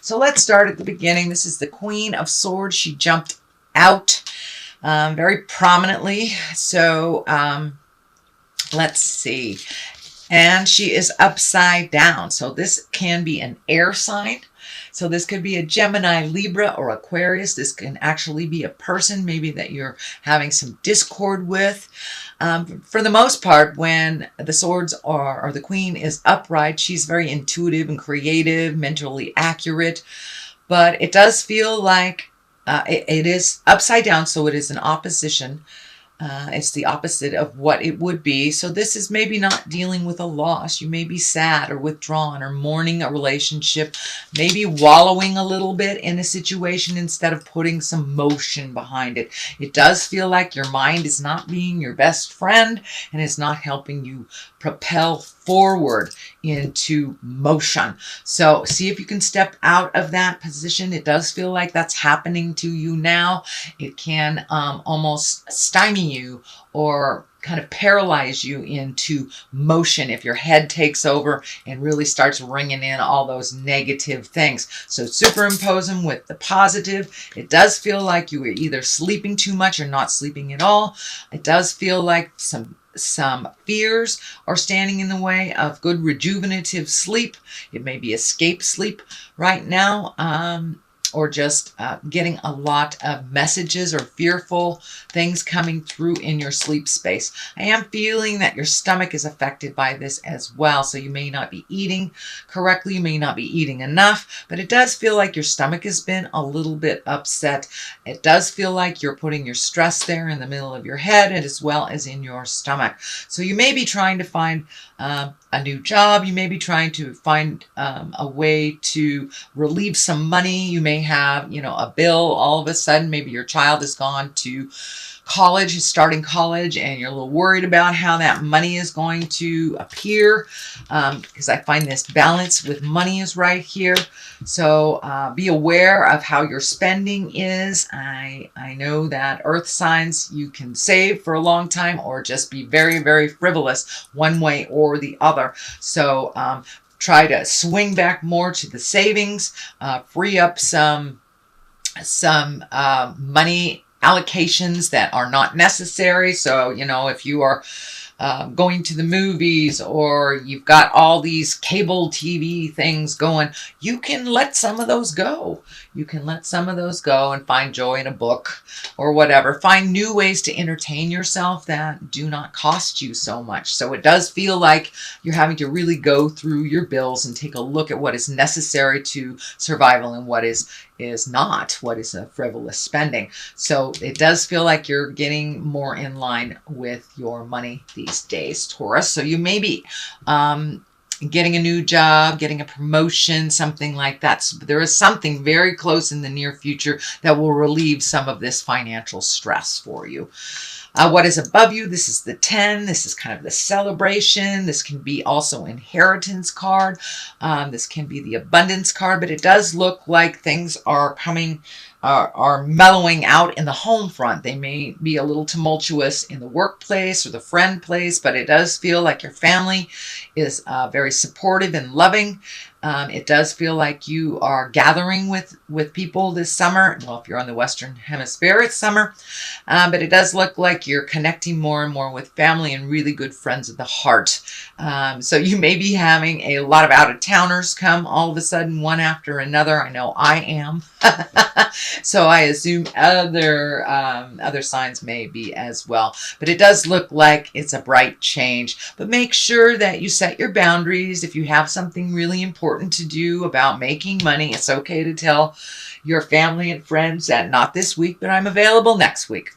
So let's start at the beginning. This is the Queen of Swords. She jumped out very prominently. So let's see. And she is upside down. So this can be an air sign. So this could be a Gemini, Libra, or Aquarius. This can actually be a person maybe that you're having some discord with. For the most part, when the swords or the queen is upright, she's very intuitive and creative, mentally accurate. But it does feel like it is upside down, so it is an opposition. It's the opposite of what it would be. So this is maybe not dealing with a loss. You may be sad or withdrawn or mourning a relationship, maybe wallowing a little bit in a situation instead of putting some motion behind it. It does feel like your mind is not being your best friend and is not helping you propel forward into motion. So see if you can step out of that position. It does feel like that's happening to you now. It can almost stymie you or kind of paralyze you into motion if your head takes over and really starts ringing in all those negative things. So superimpose them with the positive. It does feel like you are either sleeping too much or not sleeping at all. It does feel like some fears are standing in the way of good rejuvenative sleep. It may be escape sleep right now, or just getting a lot of messages or fearful things coming through in your sleep space. I am feeling that your stomach is affected by this as well. So you may not be eating correctly. You may not be eating enough, but it does feel like your stomach has been a little bit upset. It does feel like you're putting your stress there in the middle of your head and as well as in your stomach. So you may be trying to find a new job. You may be trying to find a way to relieve some money. You may have, a bill all of a sudden. Maybe your child has gone to college, is starting college, and you're a little worried about how that money is going to appear, because I find this balance with money is right here. So be aware of how your spending is. I know that earth signs, you can save for a long time or just be very, very frivolous one way or the other. So try to swing back more to the savings, free up some money allocations that are not necessary. So, if you are going to the movies or you've got all these cable TV things going, you can let some of those go. You can let some of those go and find joy in a book or whatever. Find new ways to entertain yourself that do not cost you so much. So it does feel like you're having to really go through your bills and take a look at what is necessary to survival and what is not, what is a frivolous spending. So it does feel like you're getting more in line with your money these days, Taurus. So you may be getting a new job, getting a promotion, something like that. So there is something very close in the near future that will relieve some of this financial stress for you. What is above you? This is the 10. This is kind of the celebration. This can be also inheritance card. This can be the abundance card, but it does look like things are mellowing out in the home front. They may be a little tumultuous in the workplace or the friend place, but it does feel like your family is very supportive and loving. It does feel like you are gathering with people this summer. Well, if you're on the Western Hemisphere, it's summer. But it does look like you're connecting more and more with family and really good friends of the heart. So you may be having a lot of out-of-towners come all of a sudden, one after another. I know I am. So I assume other signs may be as well. But it does look like it's a bright change. But make sure that you set your boundaries. If you have something really important to do about making money, it's okay to tell your family and friends that not this week, but I'm available next week.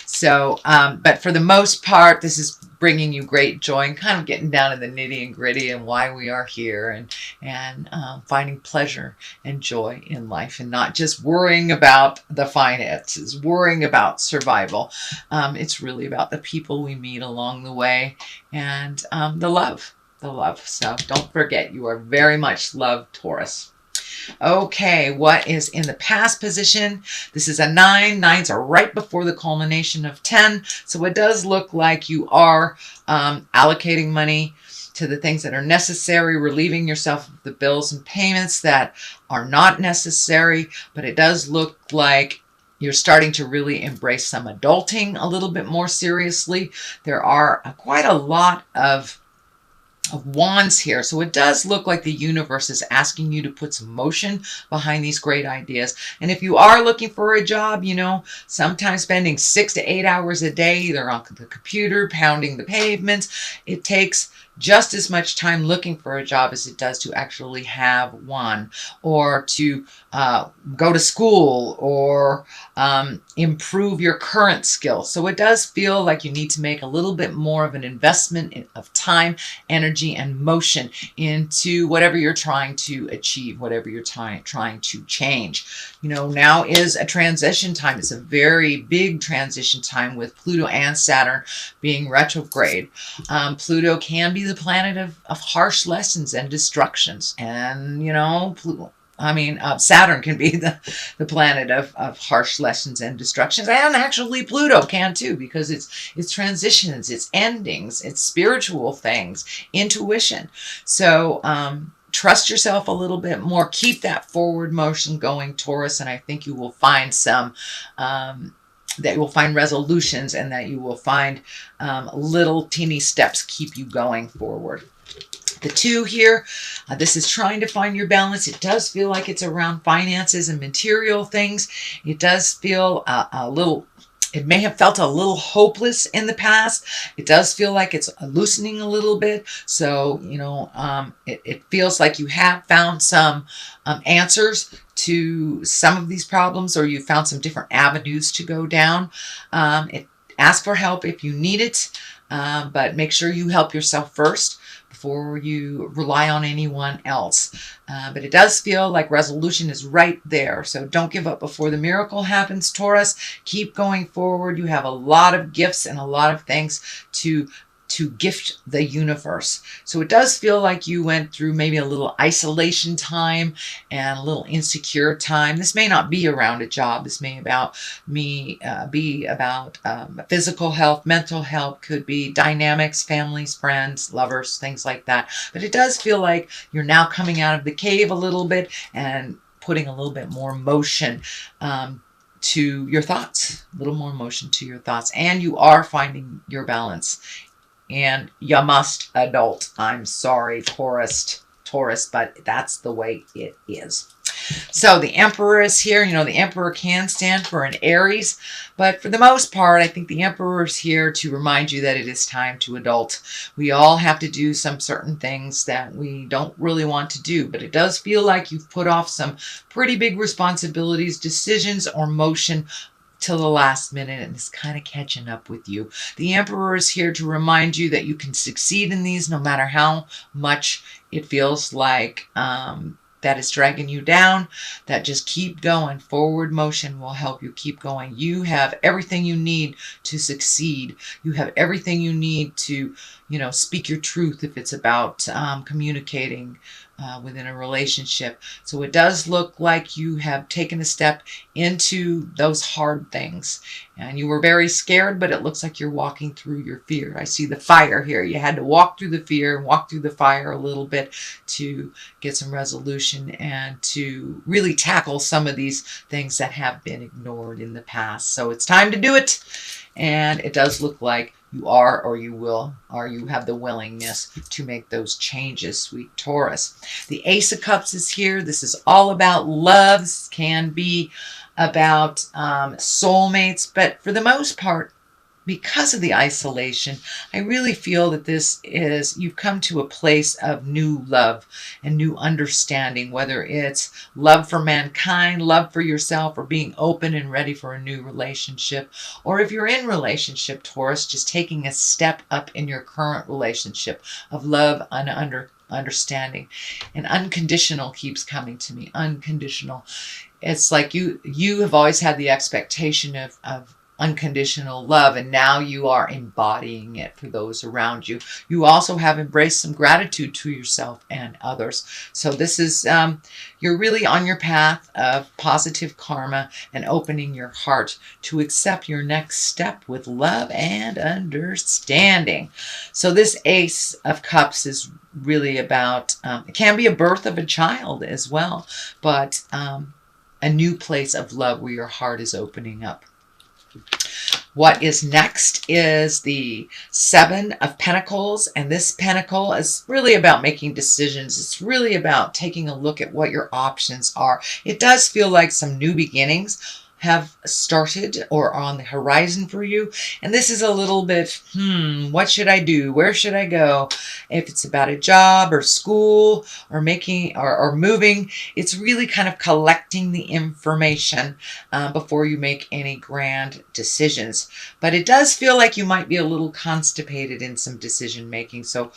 So, but for the most part, this is bringing you great joy and kind of getting down to the nitty and gritty and why we are here and finding pleasure and joy in life and not just worrying about the finances, worrying about survival. It's really about the people we meet along the way and the love. So don't forget, you are very much loved, Taurus. Okay, what is in the past position? This is a 9. 9s are right before the culmination of 10. So it does look like you are allocating money to to the things that are necessary, relieving yourself of the bills and payments that are not necessary. But it does look like you're starting to really embrace some adulting a little bit more seriously. There are quite a lot of wands here. So it does look like the universe is asking you to put some motion behind these great ideas. And if you are looking for a job, you know, sometimes spending 6 to 8 hours a day, either on the computer, pounding the pavements, it takes just as much time looking for a job as it does to actually have one, or to go to school, or improve your current skills. So it does feel like you need to make a little bit more of an investment of time, energy, and motion into whatever you're trying to achieve, whatever you're trying to change. You know, now is a transition time. It's a very big transition time with Pluto and Saturn being retrograde. Pluto can be the planet of harsh lessons and destructions. And, you know, Saturn can be the planet of harsh lessons and destructions. And actually Pluto can too, because it's transitions, it's endings, it's spiritual things, intuition. So trust yourself a little bit more. Keep that forward motion going, Taurus, and I think you will find some... that you will find resolutions, and that you will find little teeny steps keep you going forward. The 2 here, this is trying to find your balance. It does feel like it's around finances and material things. It does feel a little... It may have felt a little hopeless in the past. It does feel like it's loosening a little bit. So, you know, it feels like you have found some answers to some of these problems, or you found some different avenues to go down. Ask for help if you need it, but make sure you help yourself first before you rely on anyone else. But it does feel like resolution is right there. So don't give up before the miracle happens, Taurus. Keep going forward. You have a lot of gifts and a lot of things to gift the universe. So it does feel like you went through maybe a little isolation time and a little insecure time. This may not be around a job. This may be about physical health, mental health, could be dynamics, families, friends, lovers, things like that. But it does feel like you're now coming out of the cave a little bit and putting a little bit more motion to your thoughts, a little more motion to your thoughts, and you are finding your balance. And you must adult. I'm sorry, Taurus, but that's the way it is. So the Emperor is here. You know, the Emperor can stand for an Aries, but for the most part, I think the Emperor is here to remind you that it is time to adult. We all have to do some certain things that we don't really want to do, but it does feel like you've put off some pretty big responsibilities, decisions, or motion till the last minute, and it's kind of catching up with you. The Emperor is here to remind you that you can succeed in these no matter how much it feels like that is dragging you down. That just keep going. Forward motion will help you keep going. You have everything you need to succeed. You have everything you need to, you know, speak your truth if it's about communicating within a relationship. So it does look like you have taken a step into those hard things. And you were very scared, but it looks like you're walking through your fear. I see the fire here. You had to walk through the fear, walk through the fire a little bit to get some resolution and to really tackle some of these things that have been ignored in the past. So it's time to do it. And it does look like you are, or you will, or you have the willingness to make those changes, sweet Taurus. The Ace of Cups is here. This is all about love. This can be about soulmates, but for the most part, because of the isolation, I really feel that this is, you've come to a place of new love and new understanding, whether it's love for mankind, love for yourself, or being open and ready for a new relationship. Or if you're in relationship, Taurus, just taking a step up in your current relationship of love and understanding. And unconditional keeps coming to me. Unconditional. It's like you have always had the expectation of unconditional love, and now you are embodying it for those around you. You also have embraced some gratitude to yourself and others. So this is, you're really on your path of positive karma and opening your heart to accept your next step with love and understanding. So this Ace of Cups is really about, it can be a birth of a child as well, but a new place of love where your heart is opening up. What is next is the Seven of Pentacles, and this pentacle is really about making decisions. It's really about taking a look at what your options are. It does feel like some new beginnings have started or on the horizon for you. And this is a little bit, what should I do? Where should I go? If it's about a job or school or making or moving, it's really kind of collecting the information before you make any grand decisions. But it does feel like you might be a little constipated in some decision making. So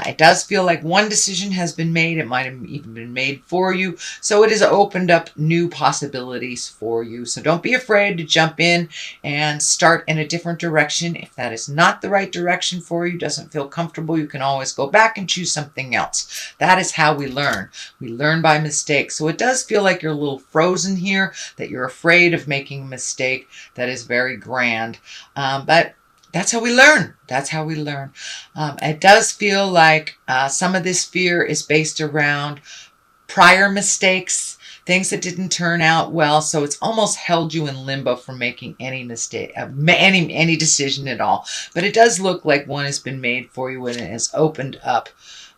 it does feel like one decision has been made. It might have even been made for you. So it has opened up new possibilities for you. So don't be afraid to jump in and start in a different direction. If that is not the right direction for you, doesn't feel comfortable, you can always go back and choose something else. That is how we learn. We learn by mistakes. So it does feel like you're a little frozen here, that you're afraid of making a mistake that is very grand. But that's how we learn. That's how we learn. It does feel like some of this fear is based around prior mistakes, things that didn't turn out well. So it's almost held you in limbo from making any mistake, any decision at all. But it does look like one has been made for you and it has opened up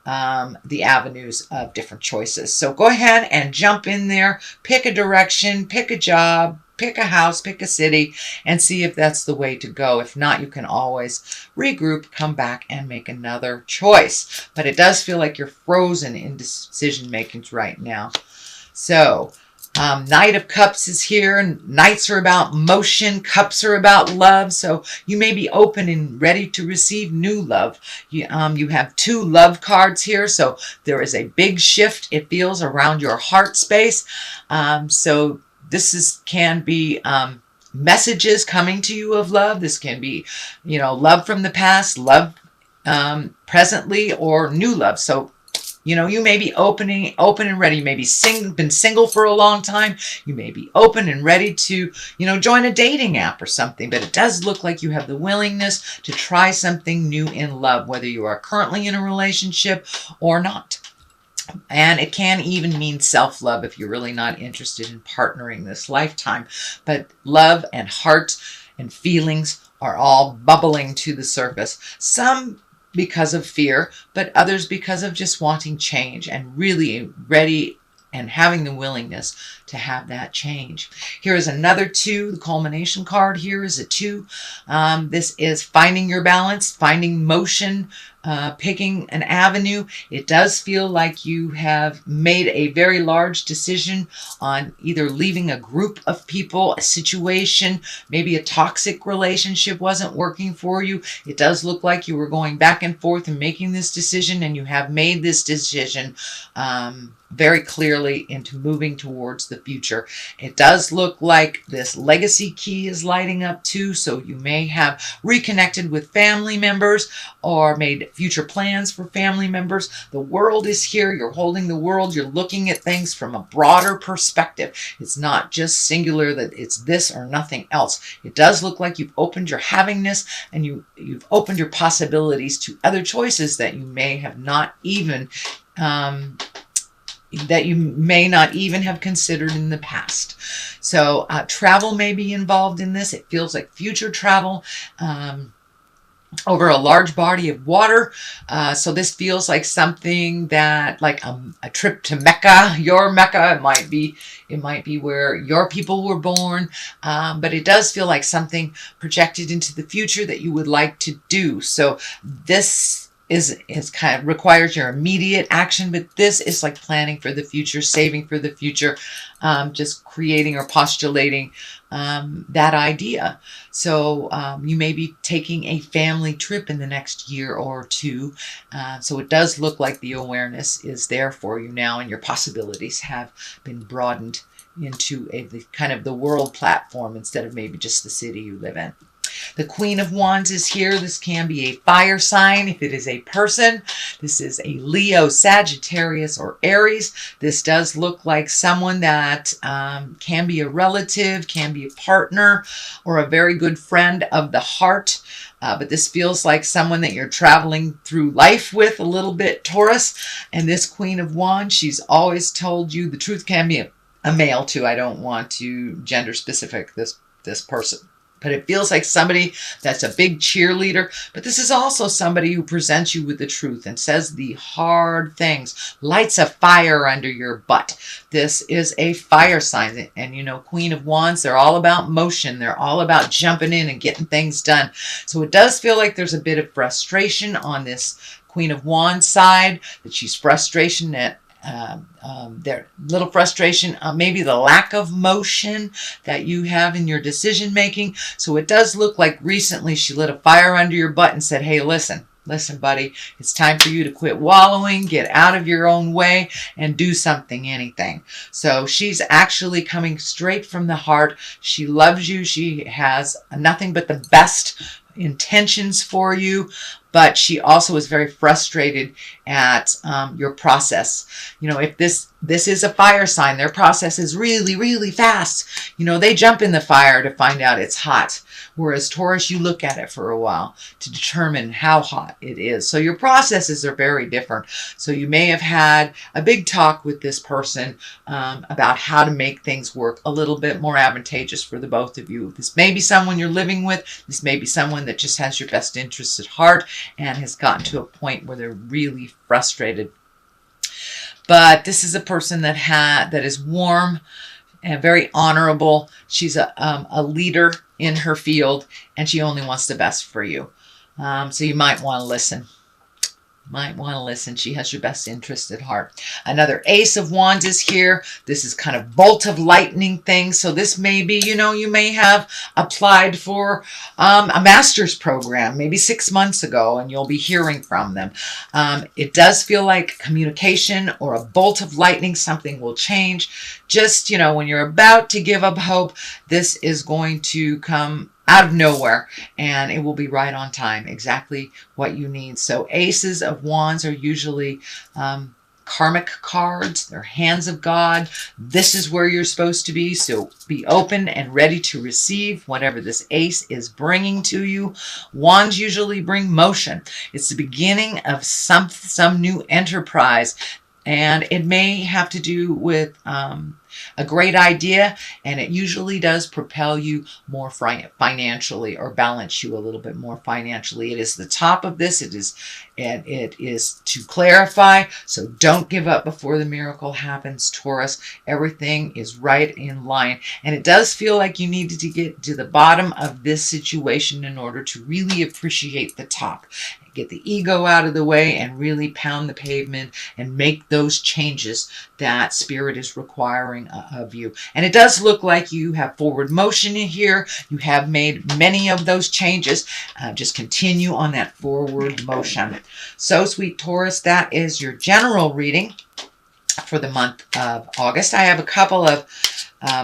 the avenues of different choices. So go ahead and jump in there, pick a direction, pick a job, pick a house, pick a city, and see if that's the way to go. If not, you can always regroup, come back, and make another choice. But it does feel like you're frozen in decision makings right now. So Knight of Cups is here. Knights are about motion. Cups are about love. So you may be open and ready to receive new love. You have two love cards here. So there is a big shift, it feels, around your heart space. So this can be messages coming to you of love. This can be, love from the past, love presently, or new love. So you may be open and ready. You may be been single for a long time. You may be open and ready to, join a dating app or something. But it does look like you have the willingness to try something new in love, whether you are currently in a relationship or not. And it can even mean self-love if you're really not interested in partnering this lifetime. But love and heart and feelings are all bubbling to the surface. Some because of fear, but others because of just wanting change and really ready and having the willingness to have that change. Here is another 2. The culmination card here is a 2. This is finding your balance, finding motion, picking an avenue. It does feel like you have made a very large decision on either leaving a group of people, a situation, maybe a toxic relationship wasn't working for you. It does look like you were going back and forth and making this decision, and you have made this decision very clearly into moving towards the future. It does look like this legacy key is lighting up too, so you may have reconnected with family members or made future plans for family members. The world is here. You're holding the world. You're looking at things from a broader perspective. It's not just singular that it's this or nothing else. It does look like you've opened your havingness and you've opened your possibilities to other choices that you may have not even have considered in the past. So travel may be involved in this. It feels like future travel over a large body of water. So this feels like something that, like a trip to Mecca, your Mecca. It might be where your people were born. But it does feel like something projected into the future that you would like to do. So this is kind of requires your immediate action, but this is like planning for the future, saving for the future, just creating or postulating that idea. So you may be taking a family trip in the next year or two. So it does look like the awareness is there for you now, and your possibilities have been broadened into a kind of the world platform instead of maybe just the city you live in. The Queen of Wands is here. This can be a fire sign if it is a person. This is a Leo, Sagittarius, or Aries. This does look like someone that can be a relative, can be a partner, or a very good friend of the heart. But this feels like someone that you're traveling through life with a little bit, Taurus. And this Queen of Wands, she's always told you the truth. Can be a male too. I don't want to gender specific this person. But it feels like somebody that's a big cheerleader. But this is also somebody who presents you with the truth and says the hard things, lights a fire under your butt. This is a fire sign. And you know, Queen of Wands, they're all about motion. They're all about jumping in and getting things done. So it does feel like there's a bit of frustration on this Queen of Wands side, that she's frustration at their little frustration, maybe the lack of motion that you have in your decision making. So it does look like recently she lit a fire under your butt and said, hey, listen, buddy, it's time for you to quit wallowing, get out of your own way, and do something, anything. So she's actually coming straight from the heart. She loves you. She has nothing but the best intentions for you, but she also is very frustrated at your process. You know, if this is a fire sign, their process is really, really fast. You know, they jump in the fire to find out it's hot. Whereas Taurus, you look at it for a while to determine how hot it is. So your processes are very different. So you may have had a big talk with this person about how to make things work a little bit more advantageous for the both of you. This may be someone you're living with. This may be someone that just has your best interests at heart and has gotten to a point where they're really frustrated. But this is a person that is warm and very honorable. She's a leader in her field, and she only wants the best for you. So you might want to listen. She has your best interest at heart. Another Ace of Wands is here. This is kind of bolt of lightning thing. So this may be, you know, you may have applied for a master's program maybe 6 months ago, and you'll be hearing from them. It does feel like communication or a bolt of lightning, something will change. Just, you know, when you're about to give up hope, this is going to come out of nowhere, and it will be right on time, exactly what you need. So Aces of Wands are usually karmic cards. They're hands of God. This is where you're supposed to be. So be open and ready to receive whatever this ace is bringing to you. Wands usually bring motion. It's the beginning of some new enterprise. And it may have to do with a great idea, and it usually does propel you more financially, or balance you a little bit more financially. It is the top of this. It is to clarify. So don't give up before the miracle happens, Taurus. Everything is right in line. And it does feel like you needed to get to the bottom of this situation in order to really appreciate the top. Get the ego out of the way and really pound the pavement and make those changes that Spirit is requiring of you. And it does look like you have forward motion in here. You have made many of those changes. Just continue on that forward motion. So, sweet Taurus, that is your general reading for the month of August. I have a couple of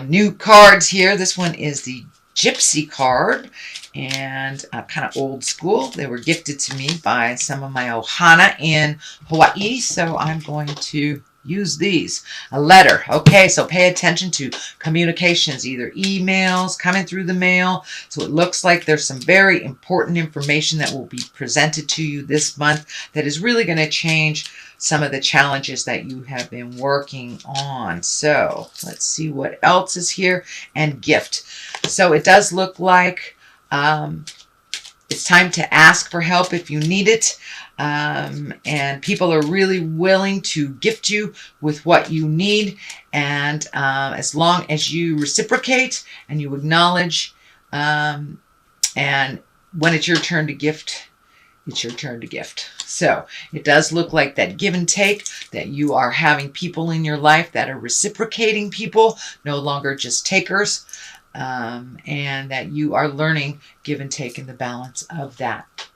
new cards here. This one is the Gypsy card, and kind of old school. They were gifted to me by some of my ohana in Hawaii, so I'm going to use these. A letter. Okay, so pay attention to communications, either emails coming through the mail. So it looks like there's some very important information that will be presented to you this month that is really going to change some of the challenges that you have been working on. So let's see what else is here. And gift. So it does look like it's time to ask for help if you need it. And people are really willing to gift you with what you need. And as long as you reciprocate and you acknowledge, and when it's your turn to gift, it's your turn to gift. So it does look like that give and take, that you are having people in your life that are reciprocating people, no longer just takers, and that you are learning give and take in the balance of that.